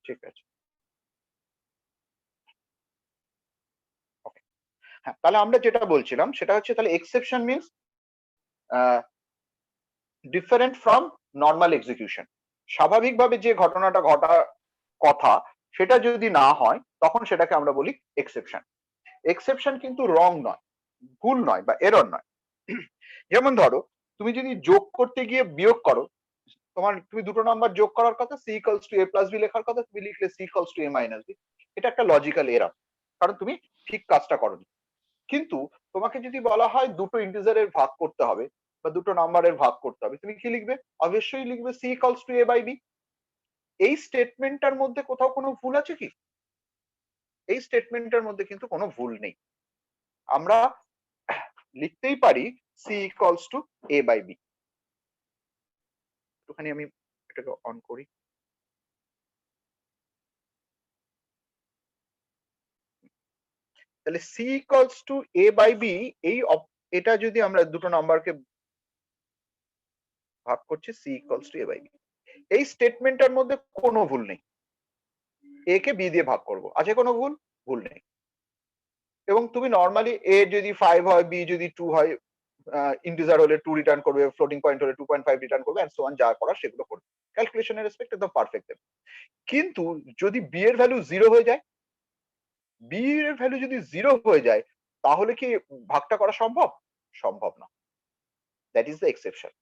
ঠিক আছে, ওকে। হ্যাঁ, তাহলে আমরা যেটা বলছিলাম সেটা হচ্ছে তাহলে exception means different from normal execution. স্বাভাবিকভাবে যে ঘটনাটা ঘটার কথা সেটা যদি না হয় তখন সেটাকে আমরা বলি এক্সেপশন। এক্সেপশন কিন্তু রং নয়, ভুল নয় বা এরর নয়। যেমন ধরো তুমি যদি যোগ করতে গিয়ে বিয়োগ করো, তুমি দুটো নাম্বার যোগ করার কথা, C equals to A plus B লেখার কথা, তুমি লিখলে C equals to A minus B. এটা একটা লজিক্যাল এরর, কারণ তুমি ঠিক কাজটা করোনি। কিন্তু তোমাকে যদি বলা হয় দুটো ইন্টিজারের ভাগ করতে হবে বা দুটো নাম্বারের ভাগ করতে হবে, তুমি কি লিখবে? অবশ্যই লিখবে C equals to A by B. এই স্টেটমেন্টটার মধ্যে কোথাও কোনো ভুল আছে কি? এই স্টেটমেন্টের মধ্যে কিন্তু কোনো ভুল নেই। আমরা লিখতেই পারি C equals to A by B. একটুখানি আমি এটাকে অন করি। তাহলে C equals to A by B, এটা যদি আমরা দুটো নাম্বারকে ভাগ করছি C equals to A by B, এই স্টেটমেন্টটার মধ্যে কোনো ভুল নেই। এ কে বি দিয়ে ভাগ করব, আছে কোনো ভুল? ভুল নেই। এবং তুমি নর্মালি এ যদি 5 হয়, বি যদি 2 হয়, ইন্টিজার হলে 2 রিটার্ন করবে, ফ্লোটিং পয়েন্ট হলে 2.5 রিটার্ন করবে, এন্ড সো অন, যা করার সেগুলো করবে। ক্যালকুলেশনের রেসপেক্ট একদম পারফেক্ট। কিন্তু যদি বি এর ভ্যালু 0 হয়ে যায়, বি এর ভ্যালু যদি 0 হয়ে যায়, তাহলে কি ভাগটা করা সম্ভব? সম্ভব না। That is the exception.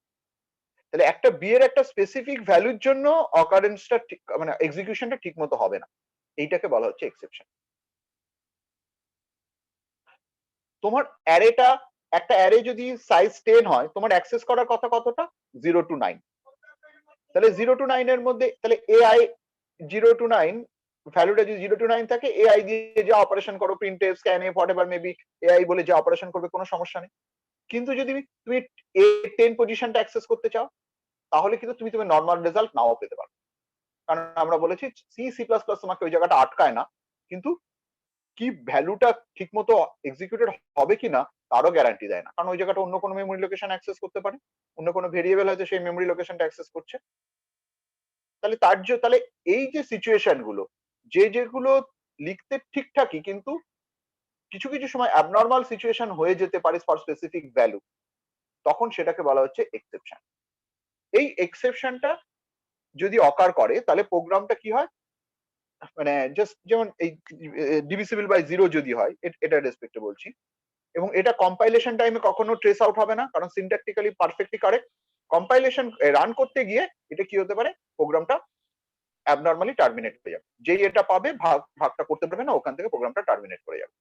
তাহলে একটা বি এর একটা স্পেসিফিক ভ্যালুর জন্য অকারেন্সটা ঠিক, মানে এক্সিকিউশনটা ঠিক মতো হবে না। এইটাকে বলা হচ্ছে এক্সেপশন। তোমার অ্যারেটা, একটা অ্যারে যদি সাইজ 10 হয়, তোমার অ্যাক্সেস করার কথা কতটা? 0 to 9। তাহলে 0 to 9 এর মধ্যে তাহলে এআই 0 to 9, ভ্যালুটা যদি 0 to 9 থাকে, এআই দিয়ে যা অপারেশন করো, printf, scanf, whatever maybe, AI বলে যা অপারেশন করবে, কোনো সমস্যা নেই। কিন্তু যদি তুমি A10 পজিশনটা অ্যাক্সেস করতে চাও, তাহলে কিন্তু তুমি নর্মাল রেজাল্ট নাও পেতে পারো। কারণ আমরা বলেছি সি সি প্লাস প্লাস তোমাকে ওই জায়গাটা আটকায় না, কিন্তু কি ভ্যালুটা ঠিক মতো এক্সিকিউটেড হবে কিনা তারও গ্যারান্টি দেয় না, কারণ ওই জায়গাটা অন্য কোনো মেমোরি লোকেশন অ্যাক্সেস করতে পারে, অন্য কোনো ভেরিয়েবল আছে সেই মেমোরি লোকেশনটা অ্যাক্সেস করছে। তাহলে এই যে সিচুয়েশন গুলো, যেগুলো লিখতে ঠিকঠাকই কিন্তু কিছু কিছু সময় অ্যাবনর্মাল সিচুয়েশন হয়ে যেতে পারে ফর স্পেসিফিক ভ্যালু, তখন সেটাকে বলা হচ্ছে এক্সেপশন। এই এক্সেপশনটা যদি অকার করে, তাহলে প্রোগ্রামটা কি হয়, মানে জাস্ট যেমন এই ডিভিসিবল বাই 0 যদি হয়, এটা রেসপেক্টে বলছি, এবং এটা কম্পাইলেশন টাইমে কখনো ট্রেস আউট হবে না, কারণ syntactically perfectly correct. Compilation run করতে গিয়ে এটা কি হতে পারে, প্রোগ্রামটা অ্যাবনর্মালি টার্মিনেট হয়ে যাবে। যেই এটা পাবে, ভাগটা করতে পারবে না, ওখান থেকে প্রোগ্রামটা টার্মিনেট করে যাবে।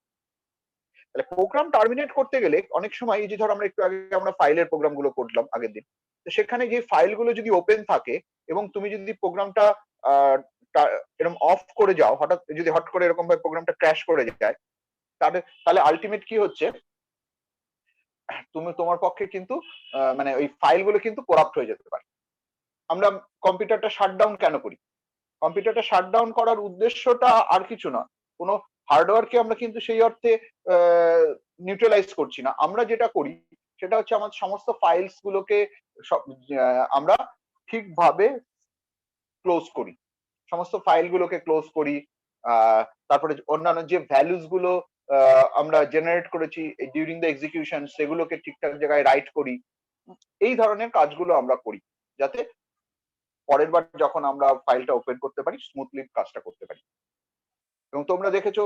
তাহলে প্রোগ্রাম টার্মিনেট করতে গেলে অনেক সময়, এই যে ধর আমরা একটু আগে আমরা ফাইলের প্রোগ্রাম গুলো করলাম আগের দিন, তো সেখানে যে ফাইলগুলো যদি ওপেন থাকে এবং তুমি যদি প্রোগ্রামটা এরকম অফ করে যাও, হঠাৎ করে এরকম ভাবে প্রোগ্রামটা ক্র্যাশ করে যায়, তাহলে আলটিমেট কি হচ্ছে, তোমার পক্ষে কিন্তু মানে ওই ফাইলগুলো কিন্তু করাপ্ট হয়ে যেতে পারে। আমরা কম্পিউটারটা শাটডাউন কেন করি? কম্পিউটারটা শাটডাউন করার উদ্দেশ্যটা আর কিছু না, কোনো হার্ডওয়্যারকে আমরা কিন্তু সেই অর্থে নিউট্রালাইজ করছি না। আমরা যেটা করি সেটা হচ্ছে আমাদের সমস্ত ফাইলস গুলোকে আমরা ঠিকভাবে ক্লোজ করি, সমস্ত ফাইলগুলোকে ক্লোজ করি। তারপরে অন্যান্য যে ভ্যালুস গুলো আমরা জেনারেট করেছি ডিউরিং দ্য এক্সিকিউশন, সেগুলোকে ঠিকঠাক জায়গায় রাইট করি। এই ধরনের কাজগুলো আমরা করি, যাতে পরের বার যখন আমরা ফাইলটা ওপেন করতে পারি, স্মুথলি কাজটা করতে পারি। এবং তোমরা দেখেছো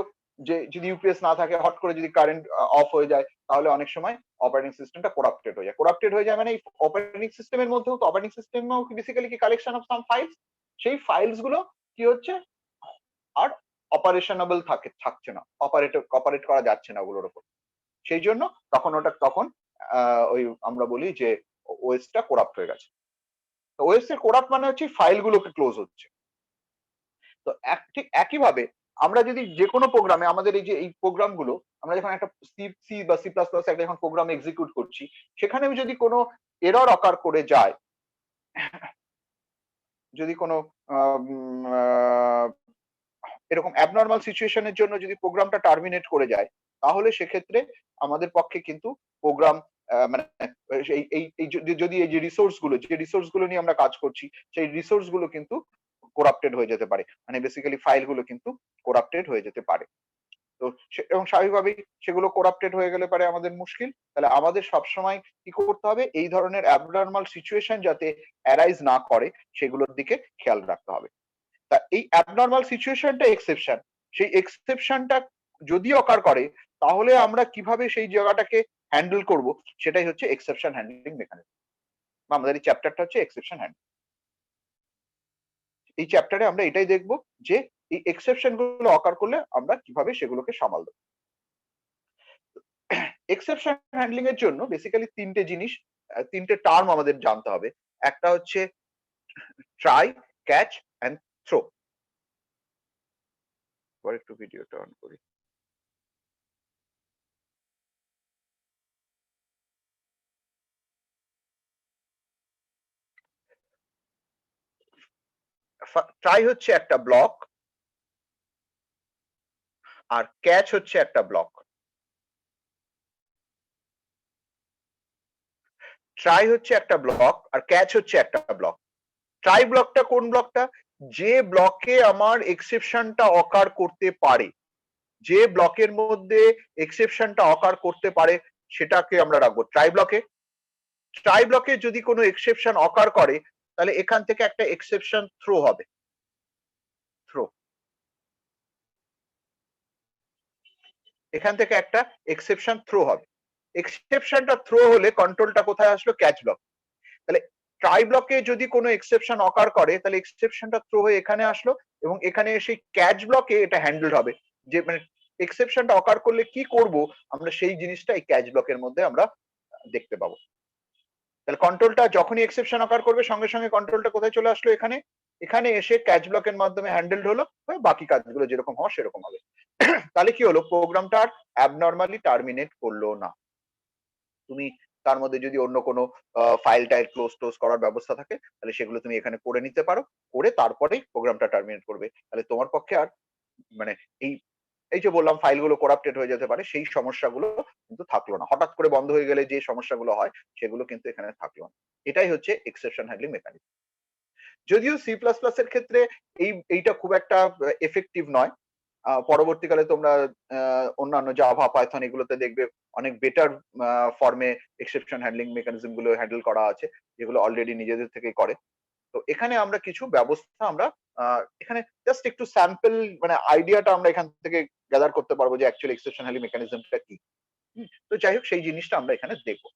যে যদি ইউপিএস না থাকে, হট করে যদি কারেন্ট অফ হয়ে যায়, তাহলে অনেক সময় অপারেটিং সিস্টেমটা করাপ্টেড হয়ে যায়। করাপ্টেড হয়ে যায় মানে এই অপারেটিং সিস্টেমের মধ্যেও তো, অপারেটিং সিস্টেমেও বেসিক্যালি কি কালেকশন অফ সাম ফাইলস, সেই ফাইলস গুলো কি হচ্ছে, আর অপারেশনাবল থাকছে না, অপারেট করা যাচ্ছে না ওগুলোর উপর। সেই জন্য তখন ওই আমরা বলি যে ওএসটা করাপ্ট হয়ে গেছে। তো ওএস এর করাপ্ট মানে হচ্ছে ফাইলগুলোকে ক্লোজ হচ্ছে। তো ঠিক একইভাবে আমরা যদি যে কোনো প্রোগ্রামে, আমাদের এই যে এই প্রোগ্রামগুলো, আমরা যখন একটা সি বা সি প্লাস প্লাস একটা যখন প্রোগ্রাম এক্সিকিউট করছি, সেখানে যদি কোনো এরর অকার করে যায়, যদি কোনো এরকম অ্যাবনর্মাল সিচুয়েশনের জন্য যদি প্রোগ্রামটা টার্মিনেট করে যায়, তাহলে সেক্ষেত্রে আমাদের পক্ষে কিন্তু প্রোগ্রাম মানে যদি এই যে রিসোর্স গুলো নিয়ে আমরা কাজ করছি, সেই রিসোর্স গুলো কিন্তু কোরাপ্টেড হয়ে যেতে পারে, মানে বেসিক্যালি ফাইলগুলো কিন্তু কোরাপ্টেড হয়ে যেতে পারে। তো এবং স্বাভাবিকভাবেই সেগুলো কোরাপ্টেড হয়ে গেলে পারে আমাদের মুশকিল। তাহলে আমাদের সবসময় কি করতে হবে, এই ধরনের অ্যাবনর্মাল সিচুয়েশন যাতে অ্যারাইজ না করে সেগুলোর দিকে খেয়াল রাখতে হবে। তা এই অ্যাবনর্মাল সিচুয়েশনটা এক্সেপশন, সেই এক্সেপশনটা যদি অকার করে তাহলে আমরা কিভাবে সেই জায়গাটাকে হ্যান্ডেল করব, সেটাই হচ্ছে এক্সেপশন হ্যান্ডলিং মেকানিজম। আমাদের এই চ্যাপ্টারটা হচ্ছে এক্সেপশন হ্যান্ডলিং। এই চ্যাপ্টারে আমরা এটাই দেখব যে এই এক্সেপশন গুলো অকার করলে আমরা কিভাবে সেগুলোকে সামাল দেব। এক্সেপশন হ্যান্ডলিং এর জন্য বেসিক্যালি তিনটে জিনিস, তিনটে টার্ম আমাদের জানতে হবে। একটা হচ্ছে ট্রাই, ক্যাচ এন্ড থ্রো। পরে একটু ভিডিওটা অন করি। ট্রাই হচ্ছে একটা ব্লক, আর ক্যাচ হচ্ছে একটা ব্লক। ট্রাই হচ্ছে একটা ব্লক আর ক্যাচ হচ্ছে একটা ব্লক। ট্রাই ব্লকটা কোন ব্লকটা, যে ব্লকে আমার এক্সেপশনটা অকার করতে পারে, যে ব্লকের মধ্যে এক্সেপশনটা অকার করতে পারে সেটাকে আমরা রাখবো ট্রাই ব্লকে। ট্রাই ব্লকে যদি কোনো এক্সেপশন অকার করে তাহলে এখান থেকে একটা এক্সেপশন থ্রো হবে, থ্রো। এখান থেকে একটা এক্সেপশন থ্রো হবে। এক্সেপশনটা থ্রো হলে কন্ট্রোলটা কোথায় আসলো, ক্যাচ ব্লক। তাহলে ট্রাই ব্লকে যদি কোনো এক্সেপশন অকার করে তাহলে এক্সেপশনটা থ্রো হয়ে এখানে আসলো এবং এখানে এসে ক্যাচ ব্লকে এটা হ্যান্ডেল হবে। যে মানে এক্সেপশনটা অকার করলে কি করব আমরা সেই জিনিসটা এই ক্যাচ ব্লকের মধ্যে আমরা দেখতে পাবো। তাহলে কন্ট্রোলটা যখনই এক্সেপশন অকার করবে সঙ্গে সঙ্গে কন্ট্রোলটা কোথায় চলে আসলো, এখানে। এখানে এসে ক্যাচ ব্লকের মাধ্যমে হ্যান্ডেলড হলো, বাকি কাজগুলো যেরকম হওয়া সেরকম হবে। তাহলে কি হলো, প্রোগ্রামটা আর অ্যাবনর্মালি টার্মিনেট করলো না। তুমি তার মধ্যে যদি অন্য কোনো ফাইল টাইল ক্লোজ টোজ করার ব্যবস্থা থাকে তাহলে সেগুলো তুমি এখানে করে নিতে পারো, করে তারপরেই প্রোগ্রামটা টার্মিনেট করবে। তাহলে তোমার পক্ষে আর মানে এই এই যে বললাম ফাইলগুলো করাপ্টেড হয়ে যেতে পারে সেই সমস্যাগুলো কিন্তু থাকলো না। হঠাৎ করে বন্ধ হয়ে গেলে যে সমস্যাগুলো হয় সেগুলো কিন্তু এখানে থাকলো না। এটাই হচ্ছে এক্সেপশন হ্যান্ডলিং মেকানিজম। যদিও সি প্লাস প্লাস এর ক্ষেত্রে এইটা খুব একটা এফেক্টিভ নয়। পরবর্তীকালে তোমরা অন্যান্য জাভা পাইথন এগুলোতে দেখবে অনেক বেটার ফর্মে এক্সেপশন হ্যান্ডলিং মেকানিজম গুলো হ্যান্ডেল করা আছে, যেগুলো অলরেডি নিজেদের থেকেই করে। তো এখানে আমরা কিছু ব্যবস্থা আমরা এখানে জাস্ট একটু স্যাম্পল মানে আইডিয়াটা আমরা এখান থেকে গ্যাদার করতে পারবো যে অ্যাকচুয়ালি এক্সেপশন হ্যান্ডলিং মেকানিজমটা কি। তো যাই হোক সেই জিনিসটা আমরা এখানে দেখবো।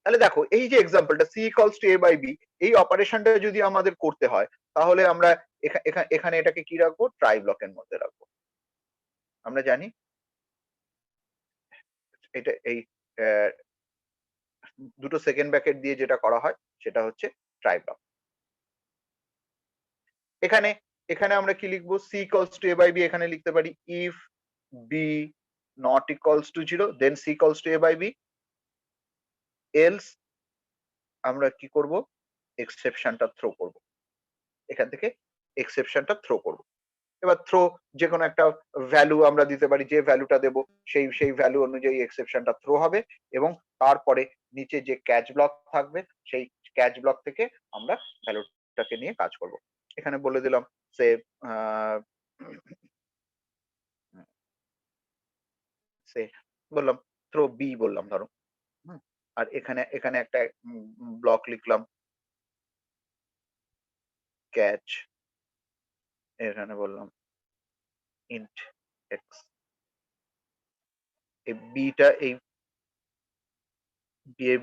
তাহলে দেখো এই যে এক্সাম্পলটা C equals to A by B, এই অপারেশনটা যদি আমাদের করতে হয় তাহলে আমরা এখানে এটাকে কি রাখবো, ট্রাই ব্লকের মধ্যে রাখবো। আমরা জানি এটা এই দুটো সেকেন্ড ব্র্যাকেট দিয়ে যেটা করা হয় সেটা হচ্ছে ট্রাই ব্লক। এখানে এখানে আমরা কি লিখবো, C equals to A by B, এখানে লিখতে পারি if B not equals to 0 then C equals to A by B, else আমরা কি করব, এক্সেপশনটা থ্রো করব। এখান থেকে এক্সেপশনটা থ্রো করব। এবার থ্রো যে কোনো একটা ভ্যালু আমরা দিতে পারি, যে ভ্যালুটা দেব সেই ভ্যালু অনুযায়ী এক্সেপশনটা থ্রো হবে এবং তারপরে নিচে যে ক্যাচ ব্লক থাকবে সেই ক্যাচ ব্লক থেকে আমরা ভ্যালুটাকে নিয়ে কাজ করব। এখানে বলে দিলাম সে সে বললাম থ্রো বি বললাম ধরো, আর এখানে এখানে একটা ব্লক লিখলাম ক্যাচ, এখানে বললাম ইন্ট এক্স। এই বিটা এই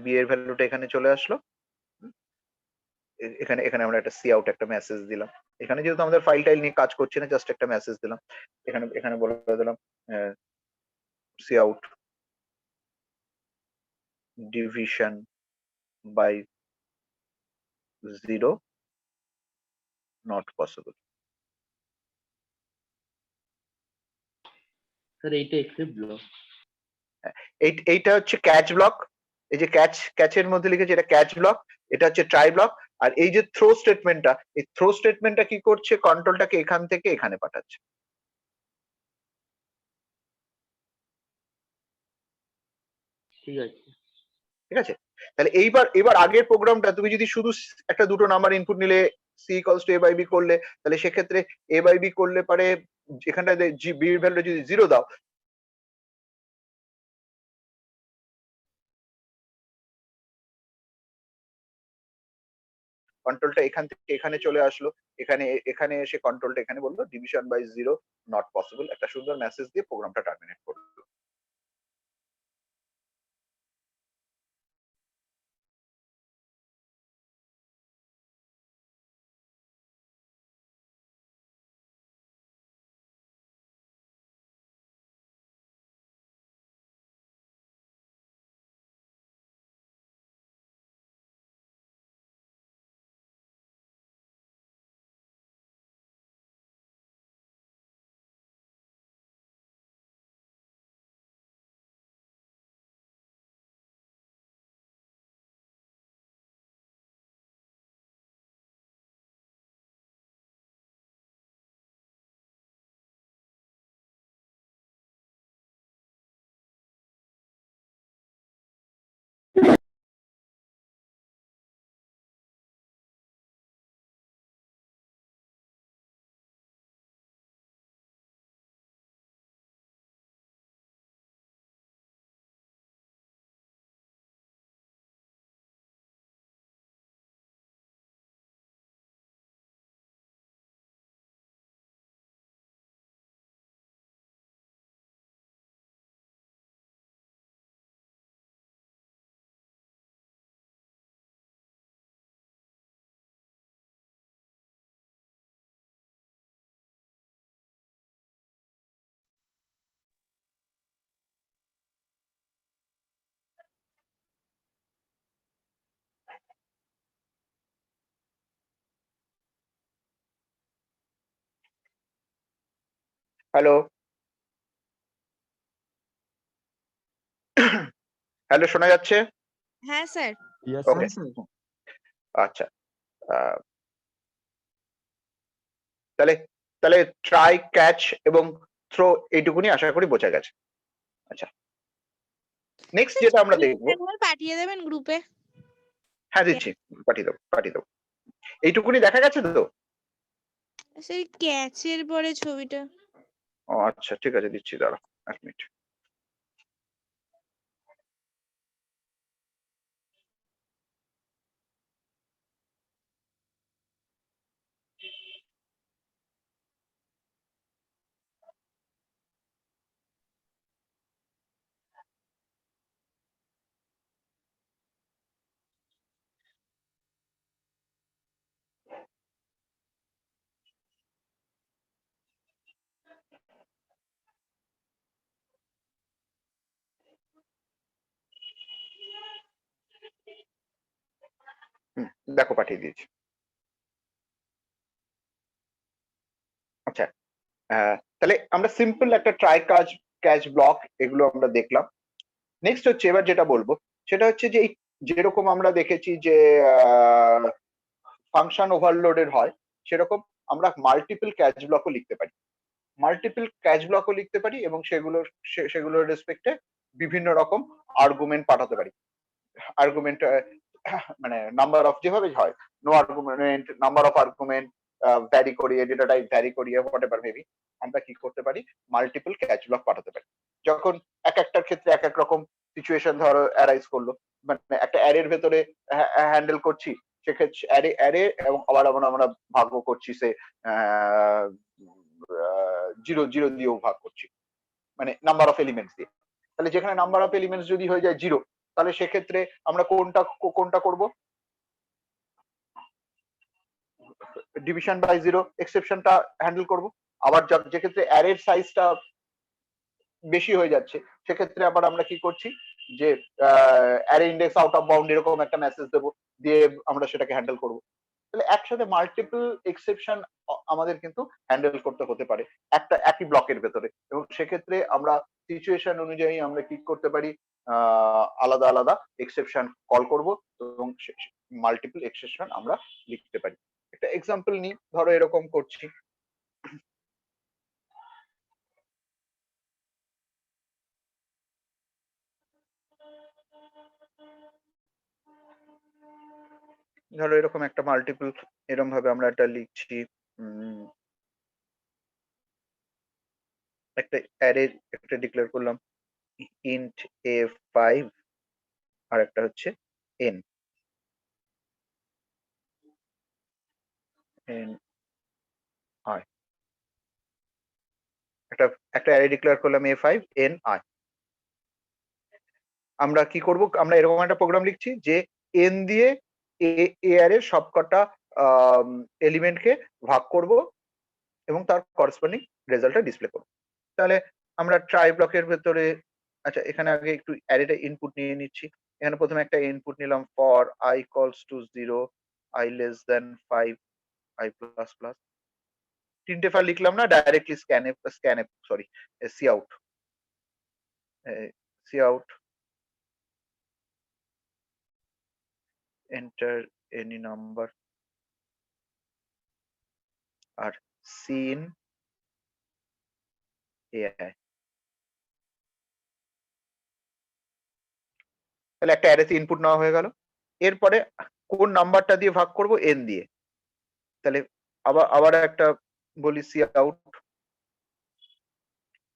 বি এর ভ্যালুটা এখানে চলে আসলো। এখানে এখানে আমরা একটা সি আউট একটা মেসেজ দিলাম। এখানে যেহেতু আমাদের ফাইল টাইল নিয়ে কাজ করছি না, জাস্ট একটা মেসেজ দিলাম। এখানে এখানে বলে দিলাম C out division by 0 not possible. Sir এইটা এক্সেপ্ট ব্লক, এইটা হচ্ছে ক্যাচ ব্লক। এই যে ক্যাচের মধ্যে লিখেছে এটা ক্যাচ ব্লক, এটা হচ্ছে ট্রাই ব্লক। আর এই যে থ্রো স্টেটমেন্টটা, এই থ্রো স্টেটমেন্টটা কি করছে, কন্ট্রোলটাকে এখান থেকে এখানে পাঠাচ্ছে। ঠিক আছে ঠিক আছে, তাহলে এবার আগের প্রোগ্রামটা তুমি যদি শুধু একটা দুটো নাম্বার ইনপুট নিলে C equals to A by B করলে, তাহলে সেক্ষেত্রে এ বাই বি করলে পারে এখানটায় বি এর ভ্যালু যদি 0 দাও, কন্ট্রোলটা এখান থেকে এখানে চলে আসলো, এখানে এসে কন্ট্রোলটা এখানে বললো ডিভিশন বাই 0 নট পসিবল, একটা সুন্দর মেসেজ দিয়ে প্রোগ্রামটা টার্মিনেট করলো। হ্যালো, হ্যালো, শোনা যাচ্ছে? হ্যাঁ স্যার। Yes, ওকে, sir. আচ্ছা। আহ, তাহলে তাহলে ট্রাই, ক্যাচ এবং থ্রো এইটুকুনি আশা করি বোঝা গেছে। আচ্ছা, নেক্সট যেটা আমরা দেখবো, একবার পাঠিয়ে দেবেন গ্রুপে। হ্যাঁ দিচ্ছি, পাঠিয়ে দেবো। এইটুকুনি দেখা গেছে তো? সেই ক্যাচের পরে ছবিটা। ও আচ্ছা, ঠিক আছে, দিচ্ছি, দাঁড়া 1 মিনিট। দেখো, পাঠিয়ে দিয়েছি। আচ্ছা, তাহলে আমরা সিম্পল একটা ট্রাই, কাজ, ক্যাচ, ব্লক এগুলো আমরা দেখলাম। নেক্সট হচ্ছে এবার যেটা বলবো সেটা হচ্ছে যে যেরকম আমরা দেখেছি যে ফাংশন ওভারলোডের হয়, সেরকম আমরা মাল্টিপল ক্যাচ ব্লকও লিখতে পারি। মাল্টিপল ক্যাচ ব্লকও লিখতে পারি এবং সেগুলোর রেসপেক্টে বিভিন্ন রকম আর্গুমেন্ট পাঠাতে পারি। আর্গুমেন্ট মানে নাম্বার অফ যেভাবে হয়, no argument, number of argument vary করিয়ে, ডেটা টাইপ ভ্যারি করিয়ে, হোয়াট এভার মেবি, আমরা কি করতে পারি, মাল্টিপল ক্যাচ ব্লক পাঠাতে পারি। যখন এক একটার ক্ষেত্রে এক এক রকম সিচুয়েশন ধরো অ্যারাইজ করলো, মানে একটা অ্যারের ভেতরে হ্যান্ডেল করছি, সেক্ষেত্রে অ্যারে এবং আবার আমরা ভাগও করছি, সে 0 দিয়েও ভাগ করছি, মানে নাম্বার অফ এলিমেন্টস দিয়ে। তাহলে যেখানে নাম্বার অফ এলিমেন্টস যদি হয়ে যায় 0, তাহলে সেক্ষেত্রে আমরা কোনটা করব, ডিভিশন বাই 0 এক্সেপশনটা হ্যান্ডেল করব। আবার যে ক্ষেত্রে অ্যারের সাইজটা বেশি হয়ে যাচ্ছে, সেক্ষেত্রে আবার আমরা কি করছি, যে array index out of bound এরকম একটা মেসেজ দেবো, দিয়ে আমরা সেটাকে হ্যান্ডেল করব। তাহলে একসাথে মাল্টিপল এক্সেপশন আমাদের কিন্তু হ্যান্ডেল করতে হতে পারে একটা একই ব্লকের ভেতরে, এবং সেক্ষেত্রে আমরা সিচুয়েশন অনুযায়ী আমরা কি করতে পারি, আলাদা আলাদা এক্সেপশন কল করব এবং মাল্টিপল এক্সেপশন আমরা লিখতে পারি। একটা এক্সাম্পল নিই, ধরো এরকম করছি, ধরো এরকম একটা মাল্টিপল, এরকম ভাবে আমরা একটা লিখছি, একটা অ্যারে একটা ডিক্লেয়ার করলাম int a5, আর একটা হচ্ছে n n i, একটা একটা অ্যারে ডিক্লেয়ার করলাম a5 n i। আমরা কি করব, আমরা এরকম একটা প্রোগ্রাম লিখছি যে n দিয়ে এর সবকটা এলিমেন্টকে ভাগ করব এবং তার করসপন্ডিং রেজাল্টটা ডিসপ্লে করব। তাহলে আমরা ট্রাই ব্লকের ভেতরে, আচ্ছা এখানে আগে একটু অ্যারেটা ইনপুট নিয়ে নিচ্ছি। এখানে প্রথমে একটা ইনপুট নিলাম for i equals to 0, i less than 5, i plus plus. তিনটে ফাইল লিখলাম না, directly scan sorry C out, C out enter any number আর সিন AI। তাহলে একটা অ্যারেতে ইনপুট নেওয়া হয়ে গেল। এরপরে কোন নাম্বারটা দিয়ে ভাগ করব, n দিয়ে। তাহলে আবার একটা বলি C out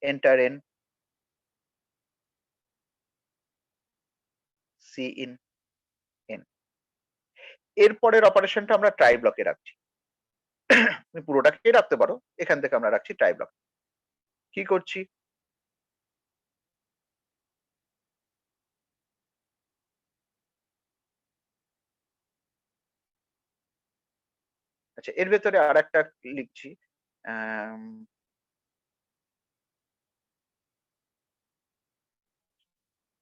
enter n C in n। এরপরের অপারেশনটা আমরা ট্রাই ব্লকে রাখছি। তুমি পুরোটাকে রাখতে পারো, এখান থেকে আমরা রাখছি ট্রাই ব্লক। কি করছি, আচ্ছা এর ভেতরে আর একটা লিখছি,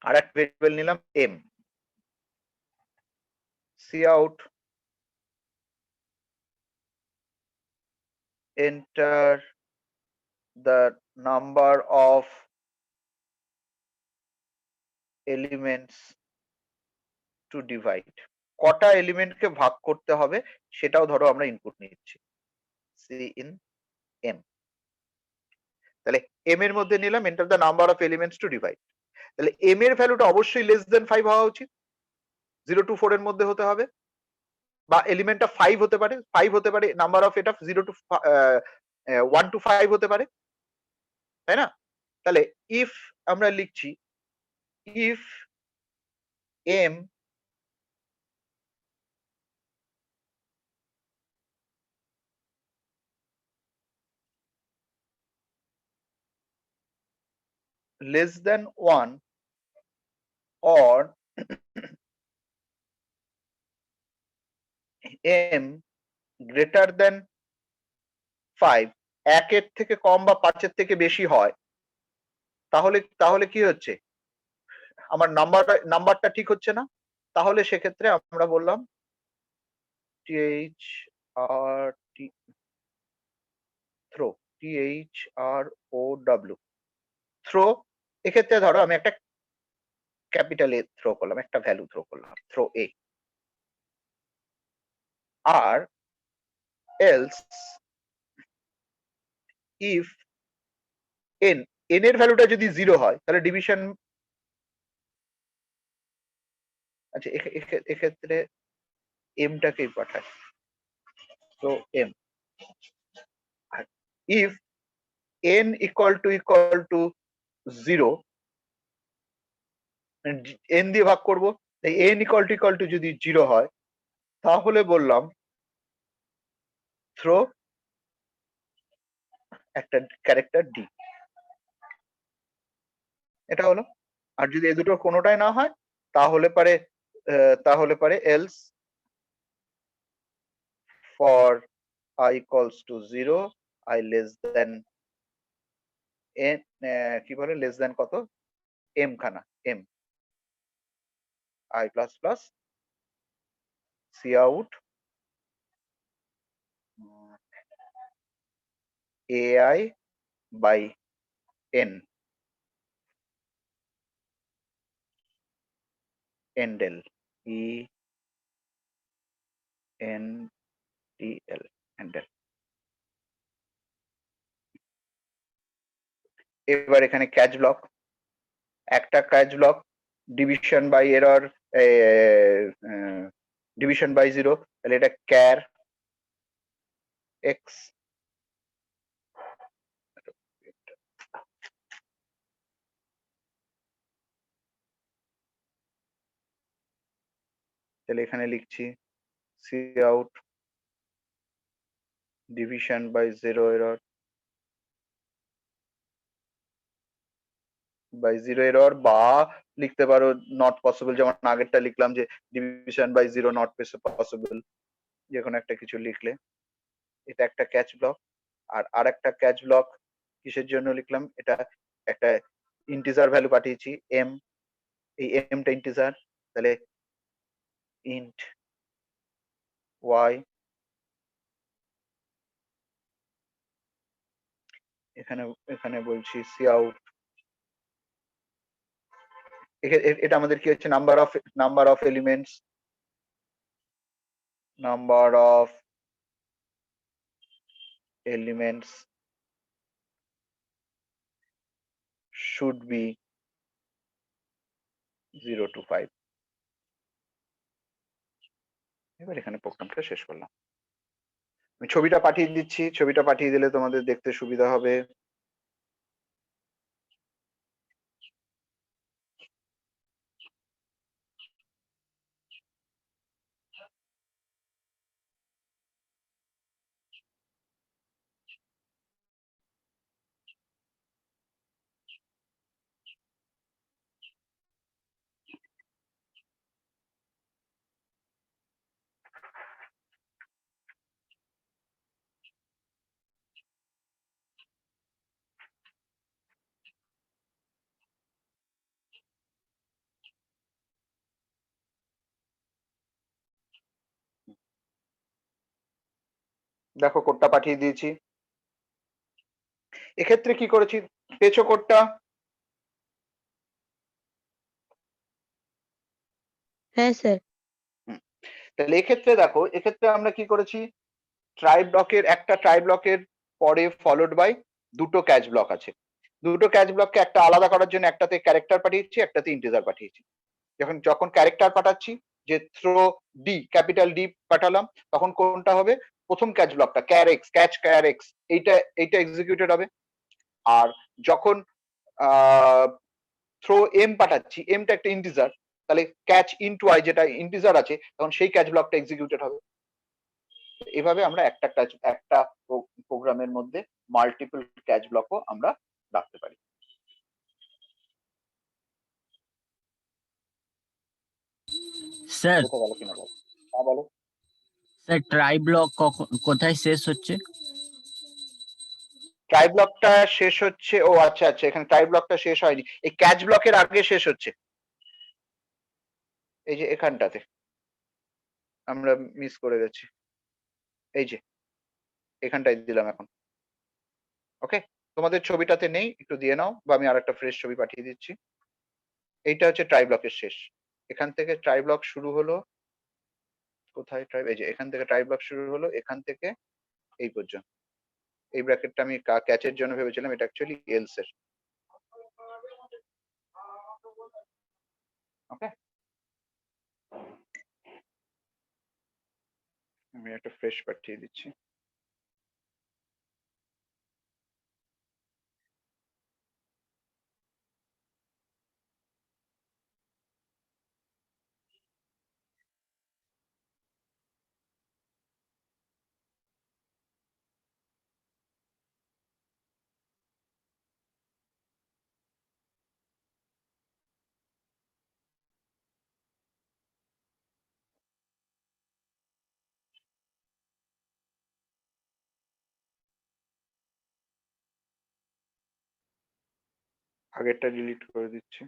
আর একটা ভেরিয়েবল নিলাম m, C out enter the number of elements to divide, কটা এলিমেন্টকে ভাগ করতে হবে সেটাও ধরো আমরা ইনপুট নিচ্ছি, সি ইন m। তাহলে m এর মধ্যে নিলাম enter the number of elements to divide। তাহলে m এর ভ্যালুটা অবশ্যই লেস দেন 5 হওয়া উচিত, 0 to 4 এর মধ্যে হতে হবে, বা এলিমেন্টটা 5 হতে পারে, 5 হতে পারে, নাম্বার অফ এটা 0 to 1 to 5 হতে পারে, তাই না? তাহলে ইফ আমরা লিখছি if m less than 1 or m greater than 5, একের থেকে কম বা 5-এর থেকে বেশি হয়, তাহলে তাহলে কি হচ্ছে, আমার নাম্বারটা ঠিক হচ্ছে না। তাহলে সেক্ষেত্রে আমরা বললাম THRT থ্রো, THROW থ্রো। এক্ষেত্রে ধরো আমি একটা ক্যাপিটাল এ থ্রো করলাম, একটা ভ্যালু থ্রো করলাম, থ্রো এ। আর এলস ইফ n এর ভ্যালুটা যদি 0 হয় তাহলে ডিভিশন, আচ্ছা এক্ষেত্রে এমটাকেই পাঠায়, তো এম। আর if n equal to 0, n দিয়ে ভাগ করব, তাই n ইকুয়াল টু যদি 0 হয় তাহলে বললাম থ্রো একটা ক্যারেক্টার ডি, এটা হলো। আর যদি এই দুটোর কোনোটাই না হয় তাহলে পারে else for i equals to 0, i less then n, কি বলে লেস দেন কত, m খানা, m, i plus plus, C out ai by n, endel, e n d l, endel। এবার এখানে ক্যাচ ব্লক, একটা catch block division by error division by 0, তাহলে এটা ক্যার এক্স, তাহলে এখানে লিখছি C out division by 0 error by 0 error, বা লিখতে পারো নট পসিবল, যেমন আগেরটা লিখলাম যে ডিভিশন বাই 0 নট পসিবল, যে কোনো একটা কিছু লিখলে। এটা একটা ক্যাচ ব্লক। আর একটা ক্যাচ ব্লক কিসের জন্য লিখলাম, এটা একটা ইন্টিজার ভ্যালু পাঠিয়েছি এম, এই এমটা ইন্টিজার, তাহলে ইন্ট ওয়াই, এখানে এখানে বলছি সি আউট, এটা আমাদের কি হচ্ছে, number of elements, number of elements should be 0 to 5। এবার এখানে প্রোগ্রামটা শেষ করলাম। আমি ছবিটা পাঠিয়ে দিচ্ছি, ছবিটা পাঠিয়ে দিলে তোমাদের দেখতে সুবিধা হবে। দেখো কোডটা পাঠিয়ে দিয়েছি। এক্ষেত্রে কি করেছি, পেছো কোডটা? হ্যাঁ স্যার। তাহলে এক্ষেত্রে দেখো, এক্ষেত্রে আমরা কি করেছি, ট্রাই ব্লকের একটা ট্রাই ব্লকের পরে ফলোড বাই দুটো ক্যাচ ব্লক আছে। দুটো ক্যাচ ব্লককে একটা আলাদা করার জন্য একটাতে ক্যারেক্টার পাঠিয়েছি, একটাতে ইন্টিজার পাঠিয়েছি। যখন যখন ক্যারেক্টার পাঠাচ্ছি, যে থ্রো ডি, ক্যাপিটাল ডি পাঠালাম, তখন কোনটা হবে, প্রথম ক্যাচ ব্লকটা ক্যাচ ক্যার এক্স, এইটা এক্সিকিউটেড হবে। আর যখন থ্রো এম পাঠাচ্ছি, এমটা একটা ইন্টিজার, তাহলে ক্যাচ ইনটু আই যেটা ইন্টিজার আছে, তখন সেই ক্যাচ ব্লকটা এক্সিকিউটেড হবে। এভাবে আমরা একটা প্রোগ্রামের মধ্যে মাল্টিপল ক্যাচ ব্লকও আমরা রাখতে পারি। স্যার বোঝা গেল কিনা বলো? হ্যাঁ বলো। স্যার ট্রাই ব্লক কোথায় শেষ হচ্ছে? ট্রাই ব্লকটা শেষ হচ্ছে, ও আচ্ছা আচ্ছা, এখানে ট্রাই ব্লকটা শেষ হয়নি, এই ক্যাচ ব্লকের আগে শেষ হচ্ছে, এই যে এখানটাতে আমরা মিস করে গেছি, এই যে এখানটায় দিলাম এখন। ওকে, তোমাদের ছবিটাতে নেই, একটু দিয়ে নাও, বা আমি আরেকটা ফ্রেশ ছবি পাঠিয়ে দিচ্ছি। এইটা হচ্ছে ট্রাই ব্লকের শেষ। এখান থেকে ট্রাই ব্লক শুরু হলো, কোথায় ট্রাই, এই যে এখান থেকে ট্রাই ব্লক শুরু হলো, এখান থেকে এই পর্যন্ত। এই ব্র্যাকেটটা আমি ক্যাচের জন্য ভেবেছিলাম, এটা অ্যাকচুয়ালি এলস এর। ওকে, আমি একটা ফ্রেশ পাঠিয়ে দিচ্ছি। আগেরটা ডিলিট করে দিচ্ছি,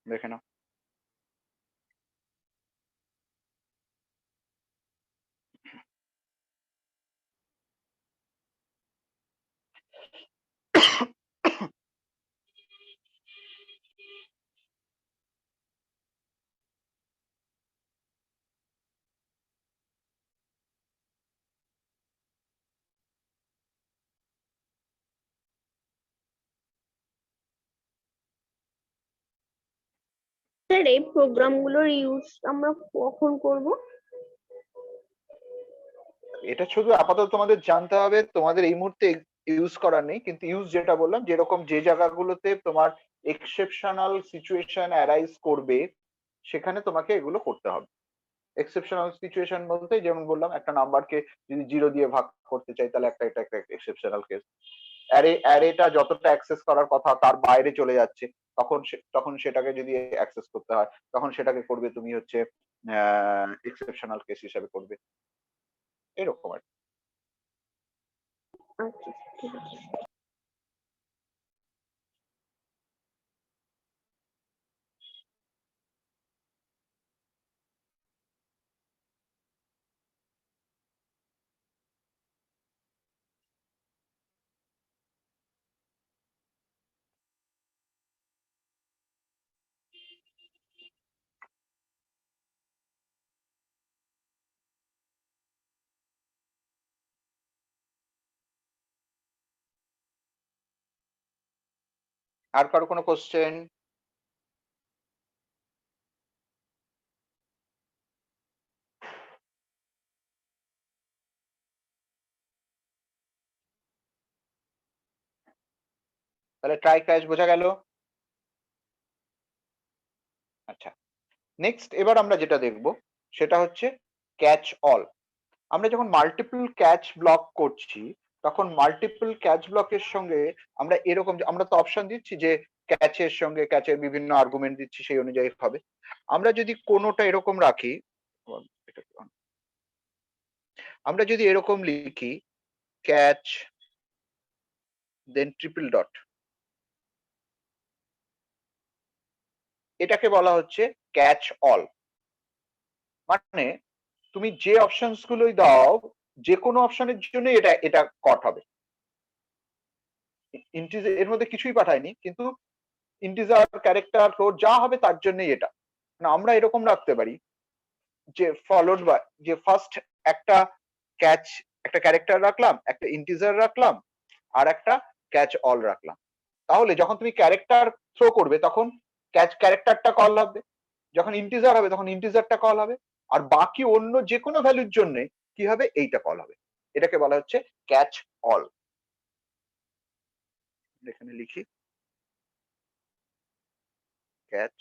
দেখে নাও। স্যার এই প্রোগ্রামগুলোর ইউজ আমরা কখন করব? এটা শুধু আপাতত তোমাদের জানতে হবে, তোমাদের এই মুহূর্তে ইউজ করার নেই, কিন্তু ইউজ যেটা বললাম, যেরকম যে জায়গাগুলোতে তোমার এক্সেপশনাল সিচুয়েশন অ্যারাইজ করবে সেখানে তোমাকে এগুলো করতে হবে। এক্সেপশনাল সিচুয়েশন বলতে যেমন বললাম, একটা নাম্বারকে যদি 0 দিয়ে ভাগ করতে চাই তাহলে এটা একটা এক্সেপশনাল কেস। অ্যারেটা যতটা অ্যাক্সেস করার কথা তার বাইরে চলে যাচ্ছে, তখন সেটাকে যদি অ্যাক্সেস করতে হয় তখন সেটাকে করবে তুমি হচ্ছে এক্সেপশনাল কেস হিসেবে করবে, এরকম আর কি। আচ্ছা ঠিক আছে। আর কারো কোনো কোশ্চেন? তাহলে ট্রাই ক্র্যাশ বোঝা গেল। আচ্ছা, নেক্সট এবার আমরা যেটা দেখব সেটা হচ্ছে ক্যাচ অল। আমরা যখন মাল্টিপল ক্যাচ ব্লক করছি তখন মাল্টিপল ক্যাচ ব্লকের সঙ্গে আমরা এরকম, আমরা তো অপশন দিচ্ছি যে ক্যাচের সঙ্গে ক্যাচের বিভিন্ন আর্গুমেন্ট দিচ্ছি, সেই অনুযায়ী হবে। আমরা যদি কোনোটা এরকম রাখি, আমরা যদি এরকম লিখি ক্যাচ দেন ট্রিপল ডট, এটাকে বলা হচ্ছে ক্যাচ অল। মানে তুমি যে অপশনস গুলোই দাও, যে কোনো অপশনের জন্য এটা কট হবে। ইন্টিজার এর মধ্যে কিছুই পাঠায়নি, কিন্তু ইন্টিজার ক্যারেক্টার ফ্লোট যা হবে তার জন্যই এটা। না, আমরা এরকম রাখতে পারি যে ফলোড বাই, যে ফার্স্ট একটা ক্যাচ, একটা ক্যারেক্টার রাখলাম, একটা ইন্টিজার রাখলাম, আর একটা ক্যাচ অল রাখলাম। তাহলে যখন তুমি ক্যারেক্টার থ্রো করবে তখন ক্যারেক্টারটা কল হবে, যখন ইন্টিজার হবে তখন ইন্টিজারটা কল হবে, আর বাকি অন্য যে কোনো ভ্যালুর জন্য কি হবে, এইটা কল হবে। এটাকে বলা হচ্ছে ক্যাচ অল। এখানে লিখি ক্যাচ